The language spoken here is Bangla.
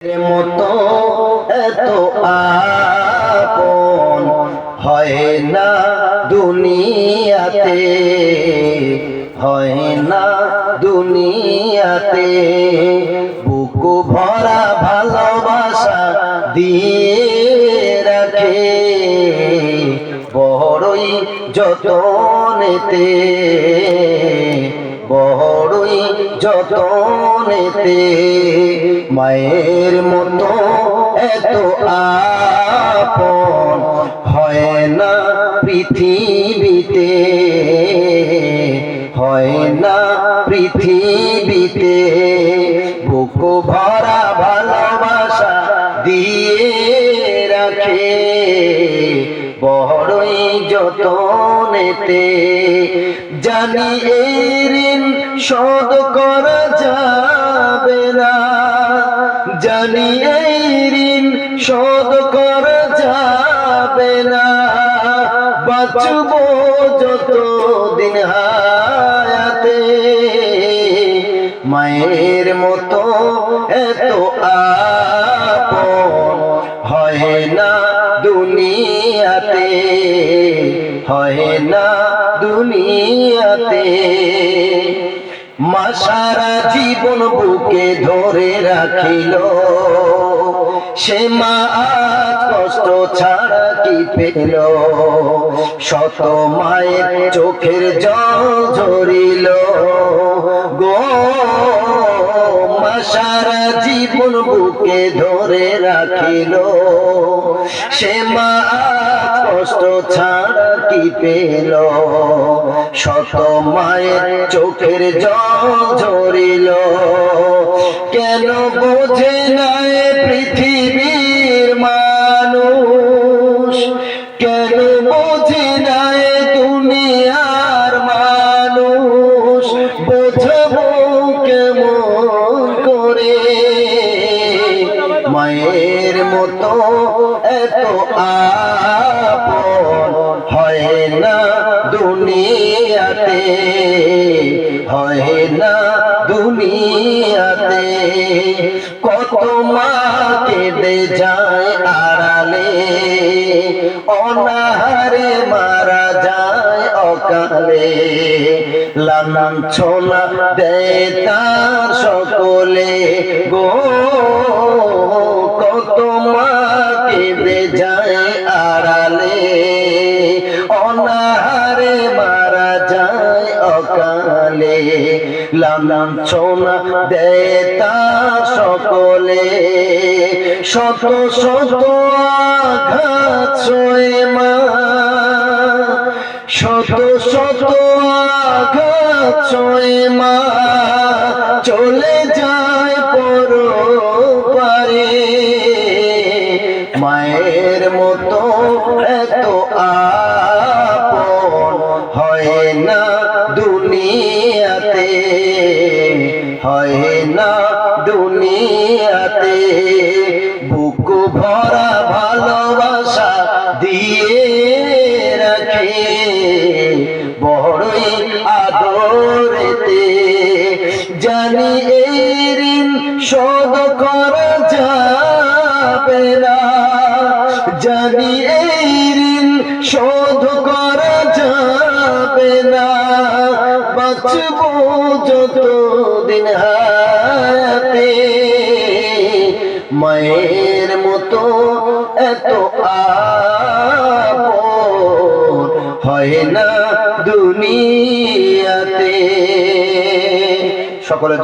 মতো এত আপন হয় না দুনিয়াতে, হয় না দুনিয়াতে। বুক ভরা ভালোবাসা দিয়ে রাখে বড়ই যতনেতে, বড়ই যতনেতে। মায়ের মতো এত আপন হয় না পৃথিবীতে, হয় না পৃথিবীতে। বুক ভরা ভালোবাসা দিয়ে রাখে বড়ই যতনেতে। জানি এই ঋণ শোধ করা যাবে না, জানি এই ঋণ শোধ করা যাবে না। বাঁচব যতদিন হায়াতে, মায়ের মতো এত আপন হয় না দুনিয়াতে, হয় না দুনিয়াতে। মা সারা জীবন বুকে ধরে রাখিল, সে মা আজ কষ্ট ছাড়া কি পেল। শত মায়ের চোখের জল ঝরিল গো, মা সারা জীবন বুকে ধরে রাখিল, সে মা আজ কষ্ট ছাড়া কি পেল। শত মায়ের চোখের জল ঝরিল, কেন বোঝে না পৃথিবীর মানুষ, কেন বোঝে না দুনিয়ার মানুষ। বোঝাবো কেমন করে মায়ের মতো এত আপন হয় না দুনিয়াতে, হয় না দুনিয়াতে। কত মা কেঁদে যায় আড়ালে, অনাহারে মারা যায় অকালে। লাঞ্ছনা দেয় তার সকলে গো, কত মা কেঁদে যায় আড়ালে, অনাহারে মারা যায় অকালে। লাঞ্ছনা দেয় তার সকলে, শত শত আঘাত সয়ে মা, শত শত আঘাত সয়ে মা চলে যায় পরপারে। মায়ের মতো এত আপন হয় না দুনিয়াতে, হয় না দুনিয়াতে। বুক ভরা ভালোবাসা দিয়ে রাখে বড়ই আদরেতে। জানি এই ঋণ শোধ করা যাবে না, জানি এই ঋণ শোধ করা যাবে না। বাঁচব যতদিন হায়াতে, মায়ের মতো এত আপন হয় না দুনিয়াতে। সকলে